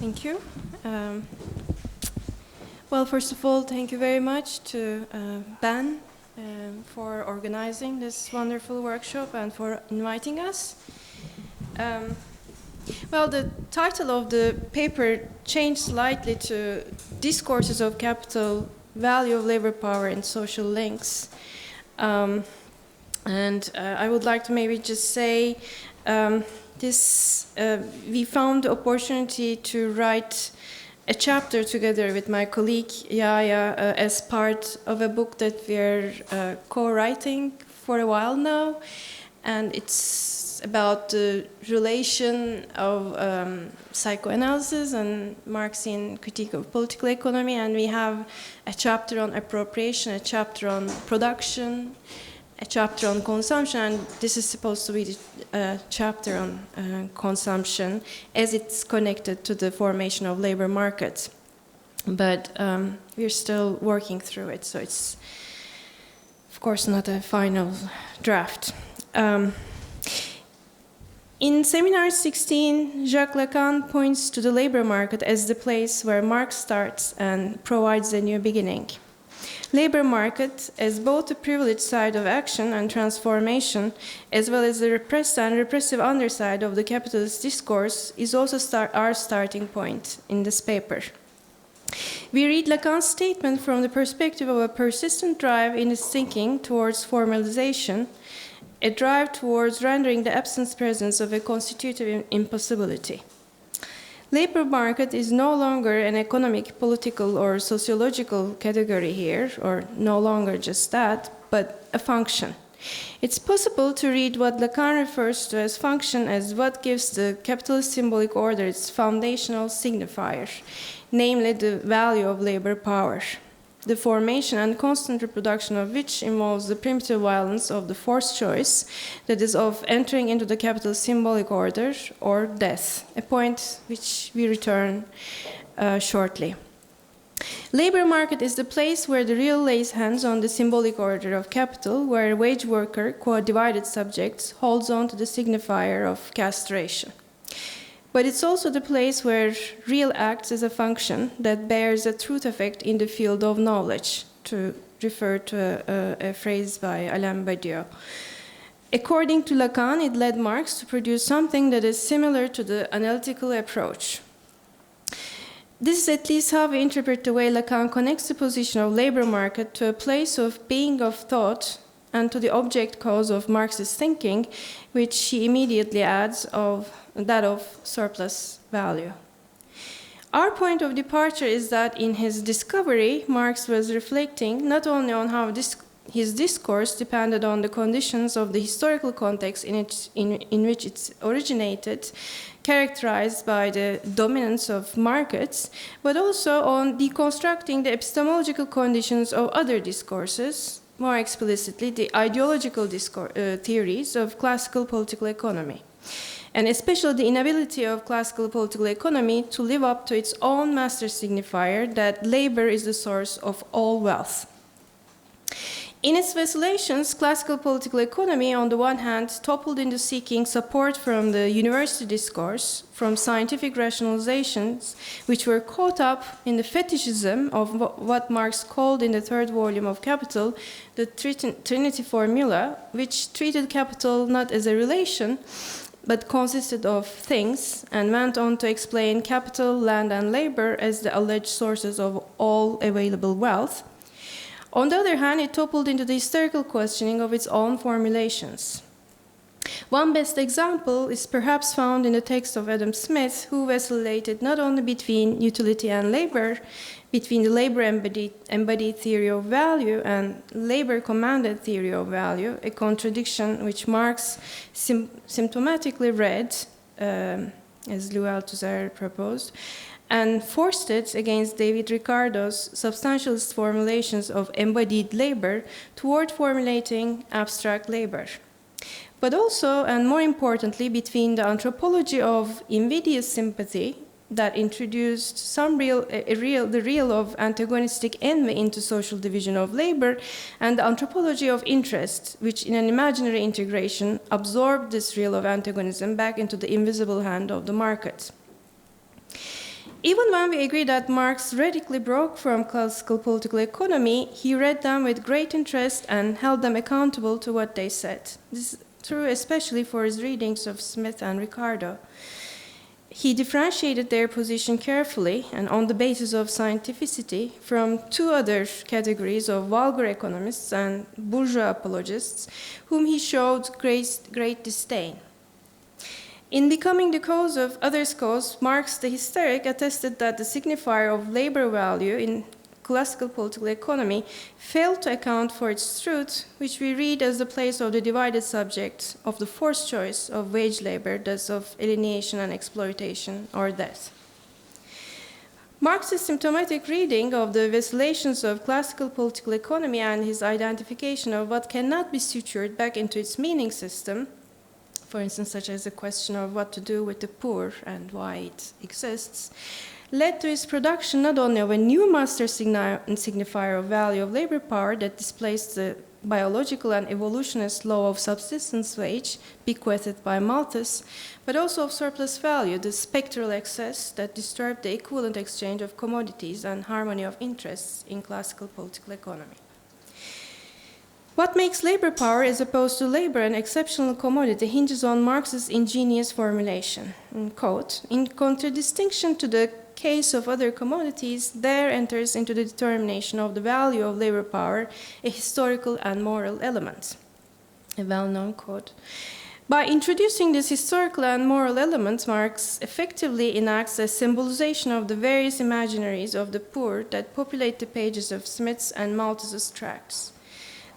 Thank you. Well, first of all, thank you very much to Ben for organizing this wonderful workshop and for inviting us. Well, the title of the paper changed slightly to Discourses of Capital, Value of Labor Power and Social Links. I would like to maybe just say we found the opportunity to write a chapter together with my colleague Yahya as part of a book that we're co-writing for a while now, and it's about the relation of psychoanalysis and Marxian critique of political economy, and we have a chapter on appropriation, a chapter on production, a chapter on consumption, and this is supposed to be a chapter on consumption as it's connected to the formation of labor markets. But we're still working through it, so it's, of course, not a final draft. In Seminar 16, Jacques Lacan points to the labor market as the place where Marx starts and provides a new beginning. Labor market, as both the privileged side of action and transformation, as well as the repressed and repressive underside of the capitalist discourse, is also our starting point in this paper. We read Lacan's statement from the perspective of a persistent drive in his thinking towards formalization, a drive towards rendering the absence presence of a constitutive impossibility. Labor market is no longer an economic, political, or sociological category here, or no longer just that, but a function. It's possible to read what Lacan refers to as function as what gives the capitalist symbolic order its foundational signifier, namely the value of labor power, the formation and constant reproduction of which involves the primitive violence of the forced choice, that is, of entering into the capital symbolic order or death, a point which we return shortly. Labor market is the place where the real lays hands on the symbolic order of capital, where a wage worker, co-divided subjects, holds on to the signifier of castration. But it's also the place where real acts as a function that bears a truth effect in the field of knowledge, to refer to a phrase by Alain Badiou. According to Lacan, it led Marx to produce something that is similar to the analytical approach. This is at least how we interpret the way Lacan connects the position of labor market to a place of being of thought and to the object cause of Marxist thinking, which he immediately adds of that of surplus value. Our point of departure is that in his discovery, Marx was reflecting not only on how his discourse depended on the conditions of the historical context in which it originated, characterized by the dominance of markets, but also on deconstructing the epistemological conditions of other discourses, more explicitly the ideological theories of classical political economy, and especially the inability of classical political economy to live up to its own master signifier that labor is the source of all wealth. In its vacillations, classical political economy, on the one hand, toppled into seeking support from the university discourse, from scientific rationalizations, which were caught up in the fetishism of what Marx called in the third volume of Capital, the Trinity formula, which treated capital not as a relation, but consisted of things, and went on to explain capital, land, and labor as the alleged sources of all available wealth. On the other hand, it toppled into the historical questioning of its own formulations. One best example is perhaps found in the text of Adam Smith, who vacillated not only between utility and labor, between the labor-embodied theory of value and labor-commanded theory of value, a contradiction which Marx symptomatically read, as Louis Althusser proposed, and forced it against David Ricardo's substantialist formulations of embodied labor toward formulating abstract labor. But also, and more importantly, between the anthropology of invidious sympathy that introduced the real of antagonistic envy into social division of labor, and the anthropology of interest, which in an imaginary integration absorbed this real of antagonism back into the invisible hand of the market. Even when we agree that Marx radically broke from classical political economy, he read them with great interest and held them accountable to what they said. This is true especially for his readings of Smith and Ricardo. He differentiated their position carefully and on the basis of scientificity from two other categories of vulgar economists and bourgeois apologists, whom he showed great disdain. In Becoming the Cause of Others' Cause, Marx the hysteric attested that the signifier of labor value in classical political economy failed to account for its truth, which we read as the place of the divided subject of the forced choice of wage labor, thus of alienation and exploitation or death. Marx's symptomatic reading of the vacillations of classical political economy and his identification of what cannot be sutured back into its meaning system, for instance, such as the question of what to do with the poor and why it exists, led to his production not only of a new master signifier of value of labor power that displaced the biological and evolutionist law of subsistence wage bequeathed by Malthus, but also of surplus value, the spectral excess that disturbed the equivalent exchange of commodities and harmony of interests in classical political economy. What makes labor power as opposed to labor an exceptional commodity hinges on Marx's ingenious formulation. Quote, in contradistinction to the case of other commodities, there enters into the determination of the value of labor power a historical and moral element. A well-known quote. By introducing this historical and moral element, Marx effectively enacts a symbolization of the various imaginaries of the poor that populate the pages of Smith's and Malthus's tracts.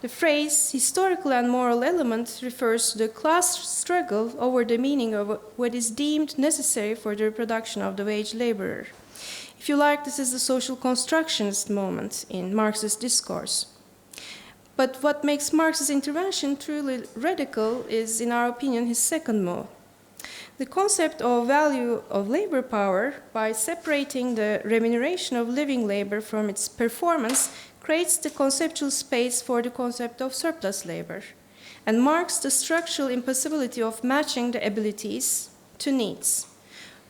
The phrase historical and moral element refers to the class struggle over the meaning of what is deemed necessary for the reproduction of the wage laborer. If you like, this is the social constructionist moment in Marx's discourse. But what makes Marx's intervention truly radical is, in our opinion, his second move. The concept of value of labor power, by separating the remuneration of living labor from its performance, creates the conceptual space for the concept of surplus labor, and marks the structural impossibility of matching the abilities to needs.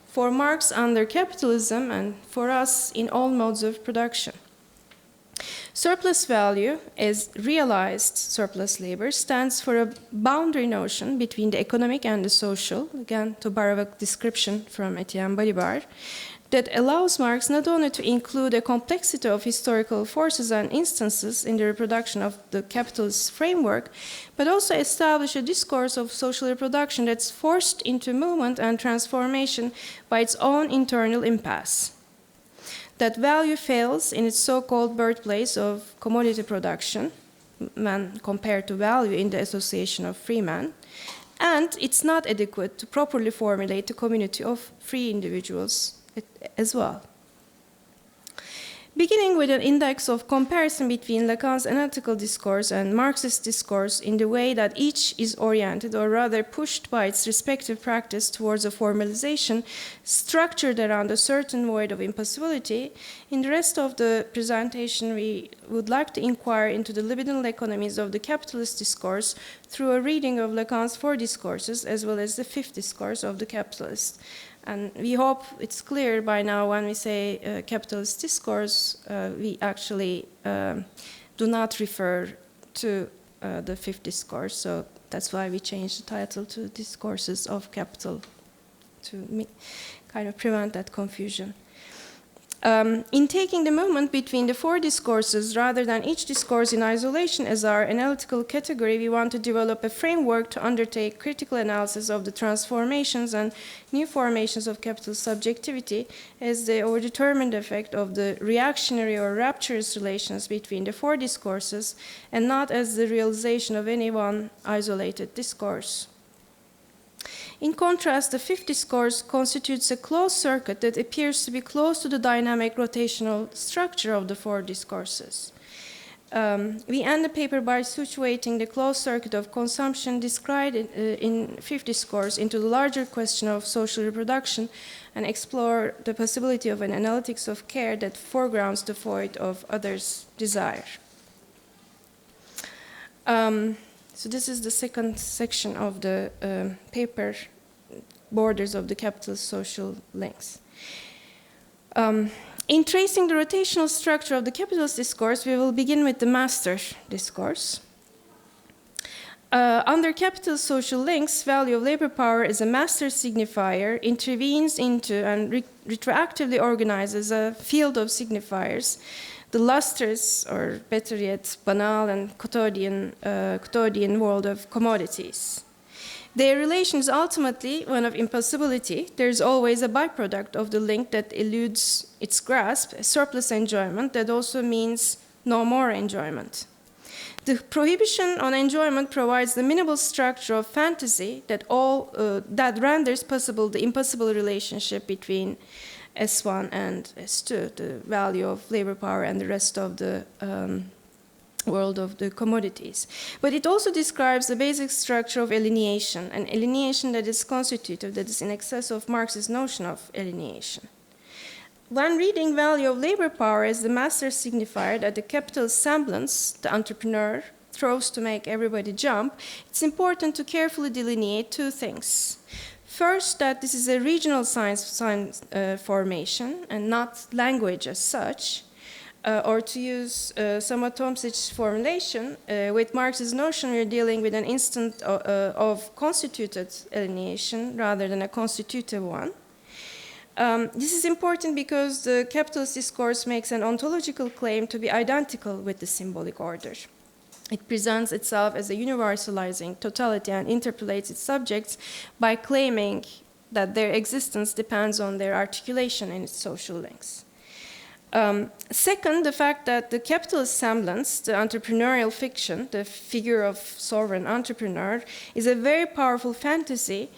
For Marx under capitalism, and for us in all modes of production. Surplus value, as realized surplus labor, stands for a boundary notion between the economic and the social, again to borrow a description from Etienne Balibar, that allows Marx not only to include a complexity of historical forces and instances in the reproduction of the capitalist framework, but also establish a discourse of social reproduction that's forced into movement and transformation by its own internal impasse. That value fails in its so-called birthplace of commodity production, when compared to value in the association of free men, and it's not adequate to properly formulate the community of free individuals as well. Beginning with an index of comparison between Lacan's analytical discourse and Marxist discourse in the way that each is oriented, or rather pushed by its respective practice towards a formalization structured around a certain void of impossibility, in the rest of the presentation we would like to inquire into the libidinal economies of the capitalist discourse through a reading of Lacan's 4 discourses as well as the 5th discourse of the capitalist. And we hope it's clear by now when we say capitalist discourse, we actually do not refer to the 5th discourse, so that's why we changed the title to Discourses of Capital, to kind of prevent that confusion. In taking the moment between the 4 discourses rather than each discourse in isolation as our analytical category, we want to develop a framework to undertake critical analysis of the transformations and new formations of capital subjectivity as the overdetermined effect of the reactionary or rapturous relations between the 4 discourses, and not as the realization of any one isolated discourse. In contrast, the 5th discourse constitutes a closed circuit that appears to be close to the dynamic rotational structure of the 4 discourses. We end the paper by situating the closed circuit of consumption described in 5th discourse into the larger question of social reproduction and explore the possibility of an analytics of care that foregrounds the void of others' desire. So this is the second section of the paper, Borders of the Capitalist Social Links. In tracing the rotational structure of the capitalist discourse, we will begin with the master discourse. Under capital social links, value of labor power as a master signifier intervenes into and retroactively organizes a field of signifiers, the lustrous, or better yet, banal and quotidian world of commodities. Their relation is ultimately one of impossibility. There is always a byproduct of the link that eludes its grasp, a surplus enjoyment that also means no more enjoyment. The prohibition on enjoyment provides the minimal structure of fantasy that renders possible the impossible relationship between S1 and S2, the value of labor power and the rest of the world of the commodities. But it also describes the basic structure of alienation, an alienation that is constitutive, that is in excess of Marx's notion of alienation. When reading value of labor power as the master signifier that the capital semblance, the entrepreneur, throws to make everybody jump, it's important to carefully delineate two things. First, that this is a regional science formation and not language as such, or to use Samo Tomsic's formulation, with Marx's notion we're dealing with an instant of constituted alienation rather than a constitutive one. This is important because the capitalist discourse makes an ontological claim to be identical with the symbolic order. It presents itself as a universalizing totality and interpolates its subjects by claiming that their existence depends on their articulation in its social links. Second, the fact that the capitalist semblance, the entrepreneurial fiction, the figure of sovereign entrepreneur, is a very powerful fantasy.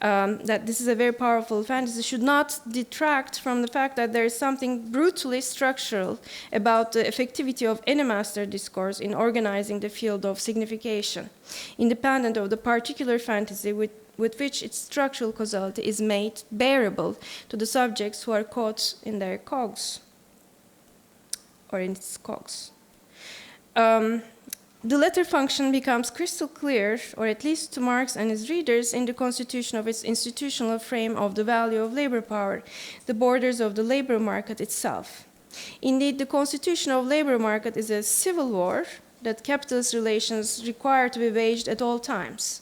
That this is a very powerful fantasy should not detract from the fact that there is something brutally structural about the effectivity of any master discourse in organizing the field of signification, independent of the particular fantasy with which its structural causality is made bearable to the subjects who are caught in their cogs, or in its cogs. The latter function becomes crystal clear, or at least to Marx and his readers, in the constitution of its institutional frame of the value of labor power, the borders of the labor market itself. Indeed, the constitution of labor market is a civil war that capitalist relations require to be waged at all times.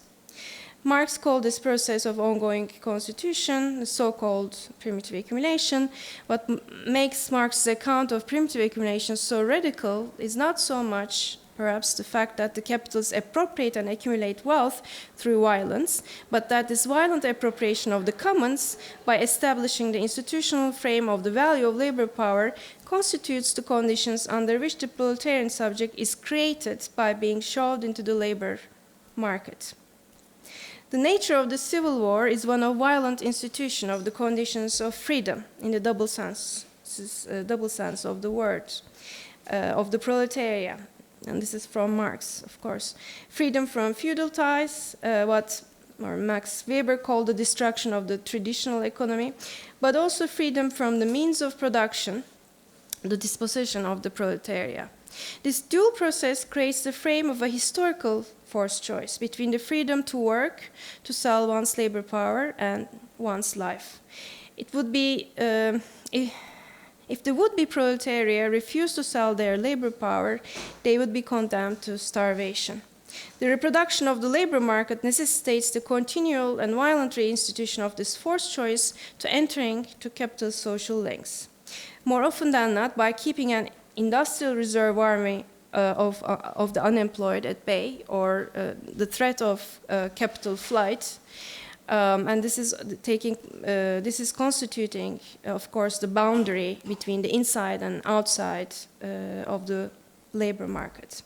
Marx called this process of ongoing constitution the so-called primitive accumulation. What makes Marx's account of primitive accumulation so radical is not so much perhaps the fact that the capitalists appropriate and accumulate wealth through violence, but that this violent appropriation of the commons, by establishing the institutional frame of the value of labor power, constitutes the conditions under which the proletarian subject is created by being shoved into the labor market. The nature of the civil war is one of violent institution of the conditions of freedom in the double sense. This is a double sense of the word, of the proletariat. And this is from Marx, of course. Freedom from feudal ties, what Max Weber called the destruction of the traditional economy, but also freedom from the means of production, the disposition of the proletariat. This dual process creates the frame of a historical force choice between the freedom to work, to sell one's labor power, and one's life. It would be, if the would-be proletariat refused to sell their labor power, they would be condemned to starvation. The reproduction of the labor market necessitates the continual and violent reinstitution of this forced choice to entering to capital social links. More often than not, by keeping an industrial reserve army of the unemployed at bay, or the threat of capital flight, and this is constituting, of course, the boundary between the inside and outside of the labor market.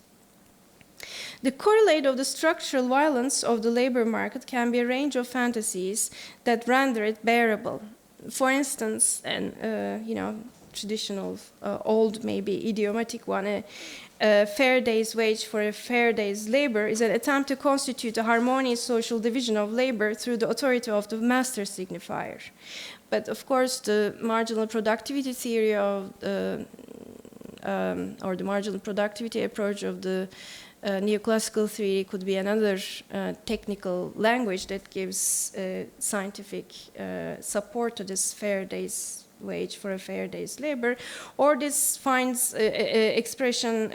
The correlate of the structural violence of the labor market can be a range of fantasies that render it bearable. For instance, and traditional, old, maybe idiomatic one, a fair day's wage for a fair day's labor is an attempt to constitute a harmonious social division of labor through the authority of the master signifier. But of course, the marginal productivity theory of or the marginal productivity approach of the neoclassical theory could be another technical language that gives scientific support to this fair day's wage for a fair day's labor, or this finds expression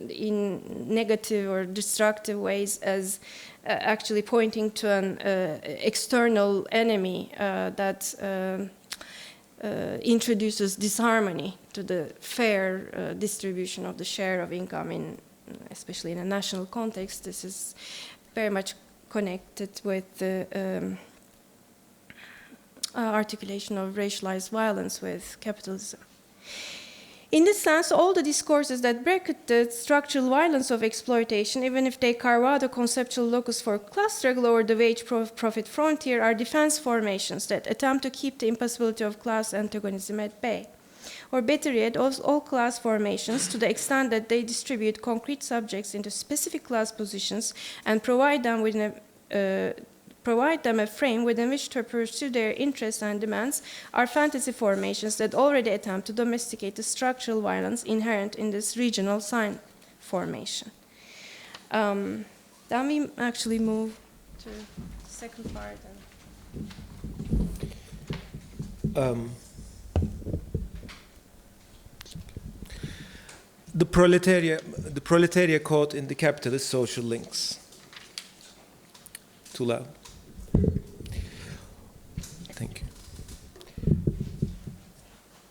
in negative or destructive ways as actually pointing to an external enemy that introduces disharmony to the fair distribution of the share of income, especially in a national context. This is very much connected with the articulation of racialized violence with capitalism. In this sense, all the discourses that bracket the structural violence of exploitation, even if they carve out a conceptual locus for class struggle over the wage-profit frontier, are defense formations that attempt to keep the impossibility of class antagonism at bay. Or better yet, all class formations, to the extent that they distribute concrete subjects into specific class positions and provide them a frame within which to pursue their interests and demands, are fantasy formations that already attempt to domesticate the structural violence inherent in this regional sign formation. Then we actually move to the second part. The proletariat caught in the capitalist social links. Too loud. Thank you.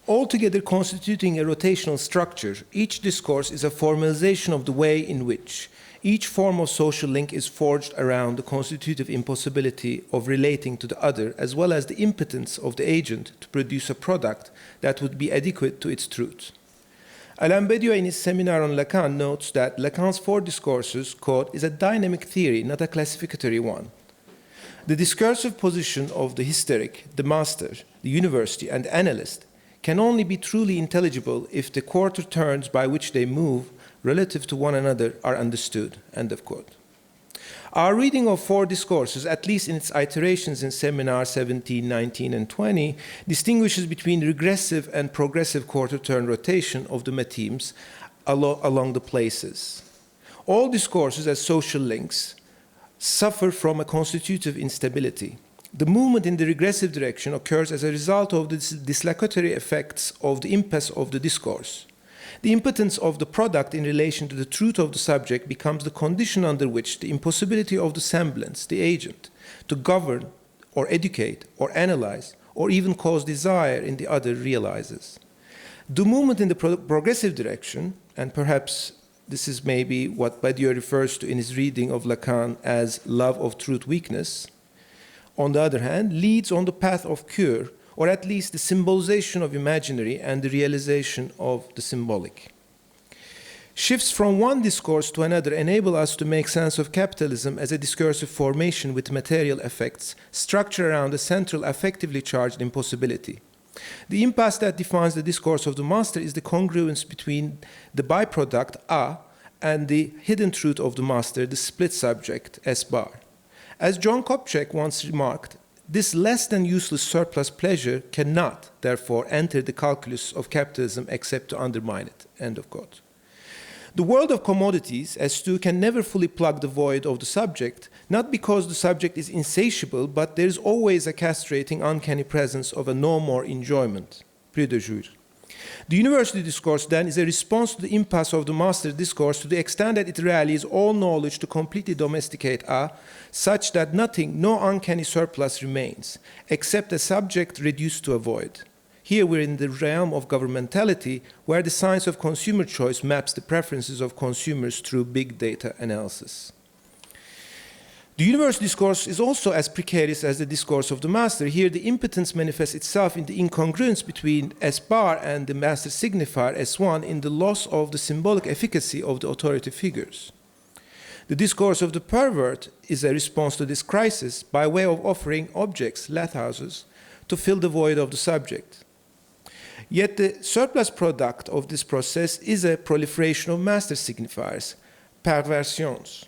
Altogether constituting a rotational structure, each discourse is a formalization of the way in which each form of social link is forged around the constitutive impossibility of relating to the other, as well as the impotence of the agent to produce a product that would be adequate to its truth. Alain Badiou, in his seminar on Lacan, notes that Lacan's four discourses, quote, is a dynamic theory, not a classificatory one. The discursive position of the hysteric, the master, the university, and the analyst can only be truly intelligible if the quarter turns by which they move relative to one another are understood, end of quote. Our reading of four discourses, at least in its iterations in Seminar 17, 19, and 20, distinguishes between regressive and progressive quarter-turn rotation of the methemes along the places. All discourses as social links suffer from a constitutive instability. The movement in the regressive direction occurs as a result of the dislocatory effects of the impasse of the discourse. The impotence of the product in relation to the truth of the subject becomes the condition under which the impossibility of the semblance, the agent, to govern or educate or analyze or even cause desire in the other realizes. The movement in the progressive direction, and perhaps this is maybe what Badiou refers to in his reading of Lacan as love of truth weakness, on the other hand, leads on the path of cure, or at least the symbolization of imaginary and the realization of the symbolic. Shifts from one discourse to another enable us to make sense of capitalism as a discursive formation with material effects, structured around a central affectively charged impossibility. The impasse that defines the discourse of the master is the congruence between the byproduct, A, and the hidden truth of the master, the split subject, S bar. As John Kopchak once remarked, this less than useless surplus pleasure cannot, therefore, enter the calculus of capitalism except to undermine it, end of quote. The world of commodities, S2, can never fully plug the void of the subject, not because the subject is insatiable, but there is always a castrating, uncanny presence of a no more enjoyment, prix de jour. The university discourse, then, is a response to the impasse of the master discourse to the extent that it rallies all knowledge to completely domesticate A, such that nothing, no uncanny surplus remains, except a subject reduced to a void. Here we're in the realm of governmentality, where the science of consumer choice maps the preferences of consumers through big data analysis. The university discourse is also as precarious as the discourse of the master. Here the impotence manifests itself in the incongruence between S bar and the master signifier S1 in the loss of the symbolic efficacy of the authoritative figures. The discourse of the pervert is a response to this crisis by way of offering objects, lathhouses, to fill the void of the subject. Yet the surplus product of this process is a proliferation of master signifiers, perversions,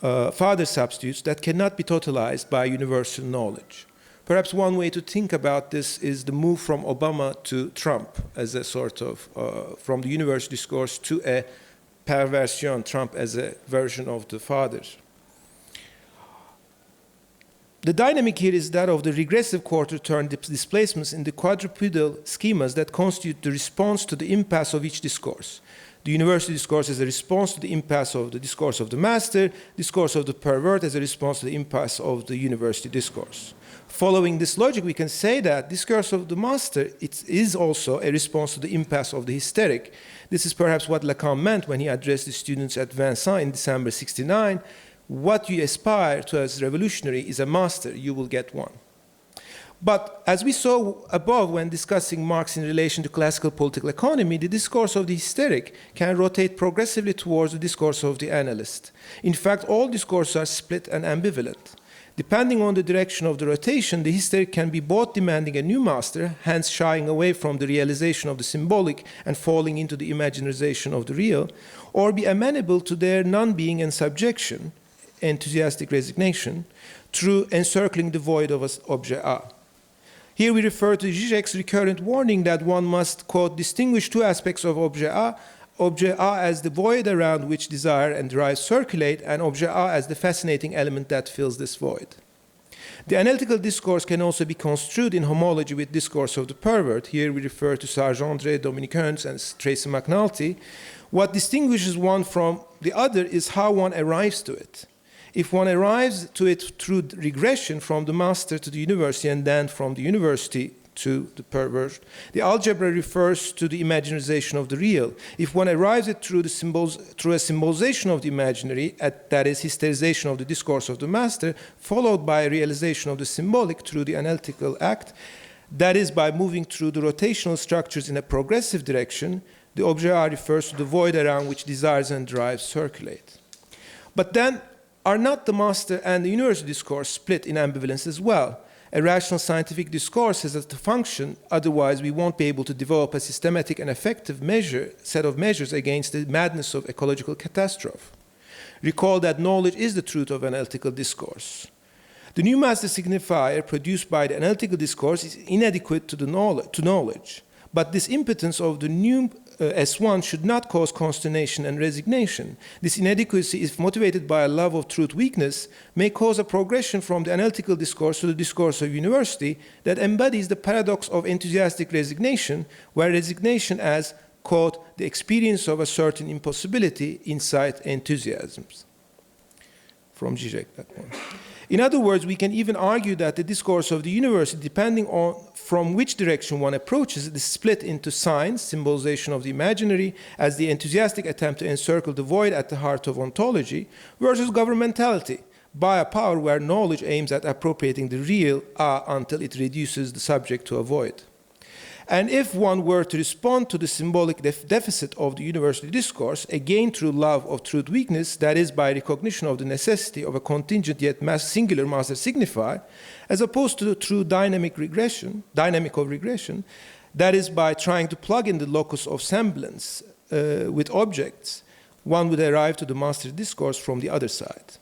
father substitutes that cannot be totalized by universal knowledge. Perhaps one way to think about this is the move from Obama to Trump as a sort of, from the universal discourse to a perversion, Trump as a version of the father. The dynamic here is that of the regressive quarter-turn displacements in the quadrupedal schemas that constitute the response to the impasse of each discourse. The university discourse is a response to the impasse of the discourse of the master, discourse of the pervert as a response to the impasse of the university discourse. Following this logic, we can say that discourse of the master is also a response to the impasse of the hysteric. This is perhaps what Lacan meant when he addressed the students at Vincent in December 1969. What you aspire to as revolutionary is a master, you will get one. But as we saw above when discussing Marx in relation to classical political economy, the discourse of the hysteric can rotate progressively towards the discourse of the analyst. In fact, all discourses are split and ambivalent. Depending on the direction of the rotation, the hysteric can be both demanding a new master, hence shying away from the realization of the symbolic and falling into the imaginarization of the real, or be amenable to their non-being and subjection, enthusiastic resignation, through encircling the void of objet A. Here we refer to Zizek's recurrent warning that one must, quote, distinguish two aspects of objet A as the void around which desire and drive circulate, and objet A as the fascinating element that fills this void. The analytical discourse can also be construed in homology with discourse of the pervert. Here we refer to Sargent, Dominique Hearns, and Tracy McNulty. What distinguishes one from the other is how one arrives to it. If one arrives to it through regression from the master to the university and then from the university to the pervert, the algebra refers to the imaginarization of the real. If one arrives at through a symbolization of the imaginary, that is, hysterization of the discourse of the master, followed by a realization of the symbolic through the analytical act, that is, by moving through the rotational structures in a progressive direction, the objet A refers to the void around which desires and drives circulate. But then, are not the master and the university discourse split in ambivalence as well? A rational scientific discourse has a function, otherwise we won't be able to develop a systematic and effective set of measures against the madness of ecological catastrophe. Recall that knowledge is the truth of analytical discourse. The new master signifier produced by the analytical discourse is inadequate to knowledge, but this impotence of the new S1 should not cause consternation and resignation. This inadequacy, if motivated by a love of truth weakness, may cause a progression from the analytical discourse to the discourse of university that embodies the paradox of enthusiastic resignation, where resignation as, quote, the experience of a certain impossibility incite enthusiasms. From Zizek, that one. In other words, we can even argue that the discourse of the university, depending on from which direction one approaches it, is split into signs, symbolization of the imaginary, as the enthusiastic attempt to encircle the void at the heart of ontology, versus governmentality, by a power where knowledge aims at appropriating the real until it reduces the subject to a void. And if one were to respond to the symbolic deficit of the university discourse, again through love of truth weakness, that is by recognition of the necessity of a contingent yet singular master signifier, as opposed to the true dynamic of regression, that is by trying to plug in the locus of semblance with objects, one would arrive to the master discourse from the other side.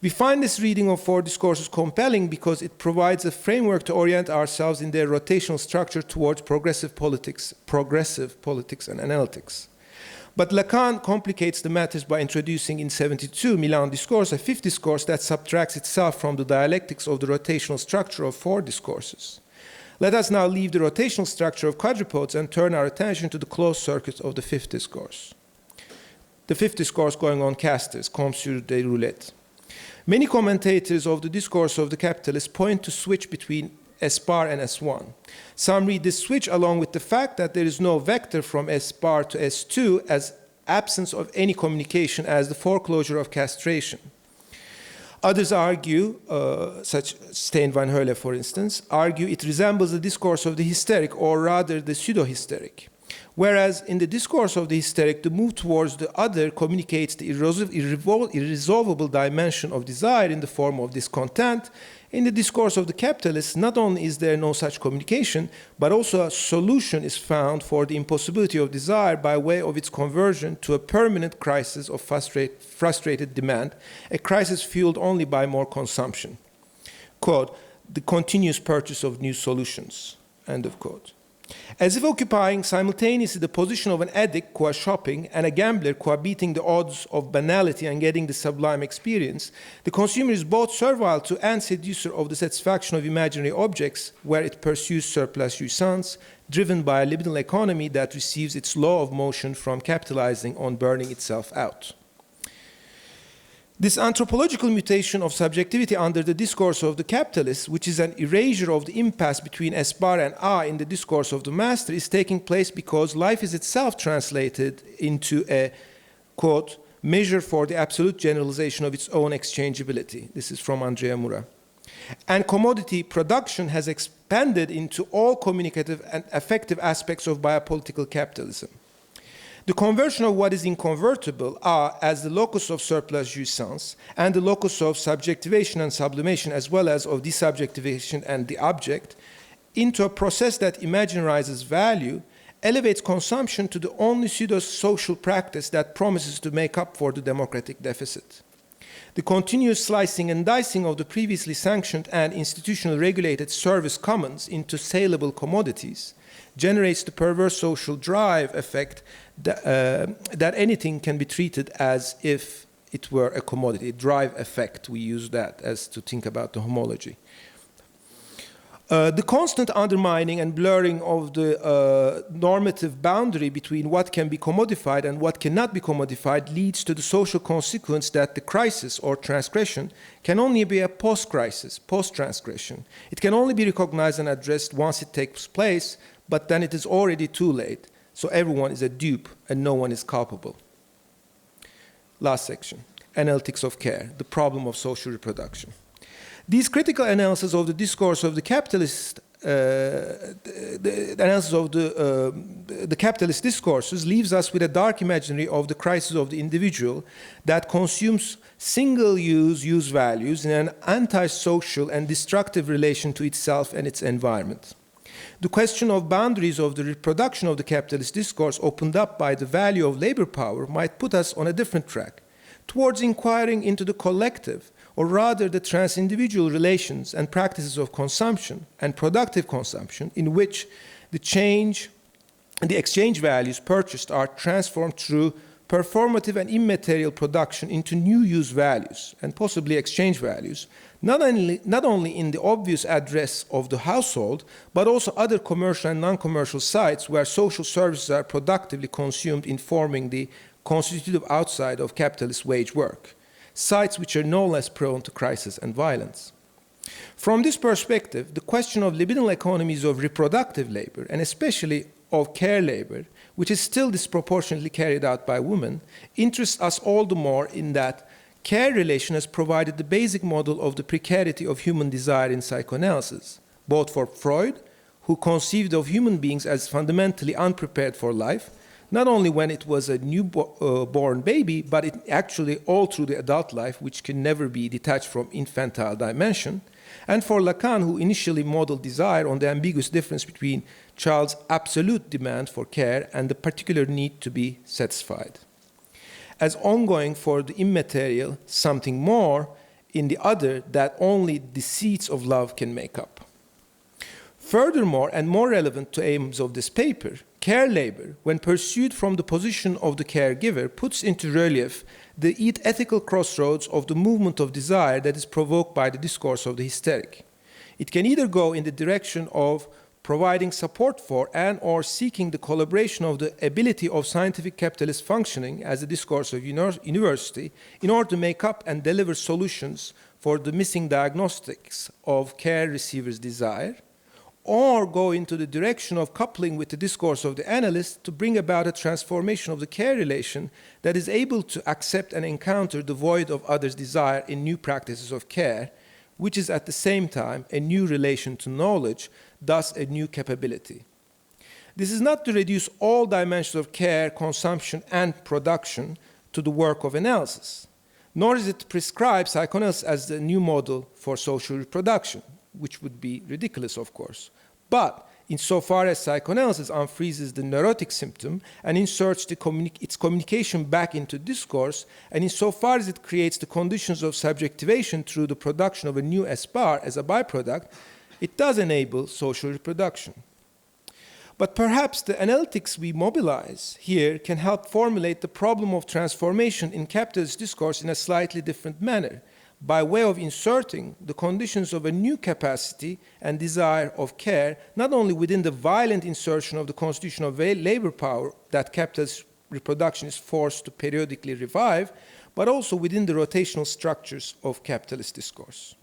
We find this reading of four discourses compelling because it provides a framework to orient ourselves in their rotational structure towards progressive politics and analytics. But Lacan complicates the matters by introducing in 1972 Milan Discourse, a fifth discourse that subtracts itself from the dialectics of the rotational structure of four discourses. Let us now leave the rotational structure of quadrupodes and turn our attention to the closed circuit of the fifth discourse. The fifth discourse going on casters, comme sur des roulettes. Many commentators of the discourse of the capitalist point to switch between S bar and S1. Some read this switch along with the fact that there is no vector from S bar to S2 as absence of any communication as the foreclosure of castration. Others argue, such Stein van Heule for instance, argue it resembles the discourse of the hysteric or rather the pseudo-hysteric. Whereas in the discourse of the hysteric, the move towards the other communicates the irresolvable dimension of desire in the form of discontent. In the discourse of the capitalist, not only is there no such communication, but also a solution is found for the impossibility of desire by way of its conversion to a permanent crisis of frustrated demand, a crisis fueled only by more consumption. Quote, the continuous purchase of new solutions, end of quote. As if occupying simultaneously the position of an addict qua shopping and a gambler qua beating the odds of banality and getting the sublime experience, the consumer is both servile to and seducer of the satisfaction of imaginary objects, where it pursues surplus jouissance, driven by a libidinal economy that receives its law of motion from capitalizing on burning itself out. This anthropological mutation of subjectivity under the discourse of the capitalist, which is an erasure of the impasse between esbar and a in the discourse of the master, is taking place because life is itself translated into a, quote, measure for the absolute generalization of its own exchangeability. This is from Andrea Mura. And commodity production has expanded into all communicative and affective aspects of biopolitical capitalism. The conversion of what is inconvertible, A, as the locus of surplus jouissance, and the locus of subjectivation and sublimation, as well as of desubjectivation and the object, into a process that imaginarizes value, elevates consumption to the only pseudo-social practice that promises to make up for the democratic deficit. The continuous slicing and dicing of the previously sanctioned and institutionally regulated service commons into saleable commodities generates the perverse social drive effect that anything can be treated as if it were a commodity. Drive effect, we use that as to think about the homology. The constant undermining and blurring of the normative boundary between what can be commodified and what cannot be commodified leads to the social consequence that the crisis or transgression can only be a post-crisis, post-transgression. It can only be recognized and addressed once it takes place, but then it is already too late. So everyone is a dupe and no one is culpable. Last section, analytics of care, the problem of social reproduction. These critical analysis of the discourse of the capitalist, the analysis of the capitalist discourses leaves us with a dark imaginary of the crisis of the individual that consumes single-use values in an anti-social and destructive relation to itself and its environment. The question of boundaries of the reproduction of the capitalist discourse opened up by the value of labor power might put us on a different track, towards inquiring into the collective, or rather the trans-individual relations and practices of consumption and productive consumption in which the exchange values purchased are transformed through performative and immaterial production into new use values and possibly exchange values, not only in the obvious address of the household, but also other commercial and non-commercial sites where social services are productively consumed in forming the constitutive outside of capitalist wage work, sites which are no less prone to crisis and violence. From this perspective, the question of libidinal economies of reproductive labor, and especially of care labor, which is still disproportionately carried out by women, interests us all the more in that care relation has provided the basic model of the precarity of human desire in psychoanalysis, both for Freud, who conceived of human beings as fundamentally unprepared for life, not only when it was a newborn baby, but actually all through the adult life, which can never be detached from infantile dimension, and for Lacan, who initially modeled desire on the ambiguous difference between child's absolute demand for care and the particular need to be satisfied, as ongoing for the immaterial something more in the other that only the seeds of love can make up. Furthermore, and more relevant to aims of this paper, care labor, when pursued from the position of the caregiver, puts into relief the ethical crossroads of the movement of desire that is provoked by the discourse of the hysteric. It can either go in the direction of providing support for and or seeking the collaboration of the ability of scientific capitalist functioning as a discourse of university in order to make up and deliver solutions for the missing diagnostics of care receivers' desire, or go into the direction of coupling with the discourse of the analyst to bring about a transformation of the care relation that is able to accept and encounter the void of others' desire in new practices of care, which is at the same time a new relation to knowledge, thus a new capability. This is not to reduce all dimensions of care, consumption, and production to the work of analysis, nor is it to prescribe psychoanalysis as the new model for social reproduction, which would be ridiculous, of course. But insofar as psychoanalysis unfreezes the neurotic symptom and inserts its communication back into discourse, and insofar as it creates the conditions of subjectivation through the production of a new espoir as a byproduct, it does enable social reproduction. But perhaps the analytics we mobilize here can help formulate the problem of transformation in capitalist discourse in a slightly different manner, by way of inserting the conditions of a new capacity and desire of care, not only within the violent insertion of the constitution of labor power that capitalist reproduction is forced to periodically revive, but also within the rotational structures of capitalist discourse.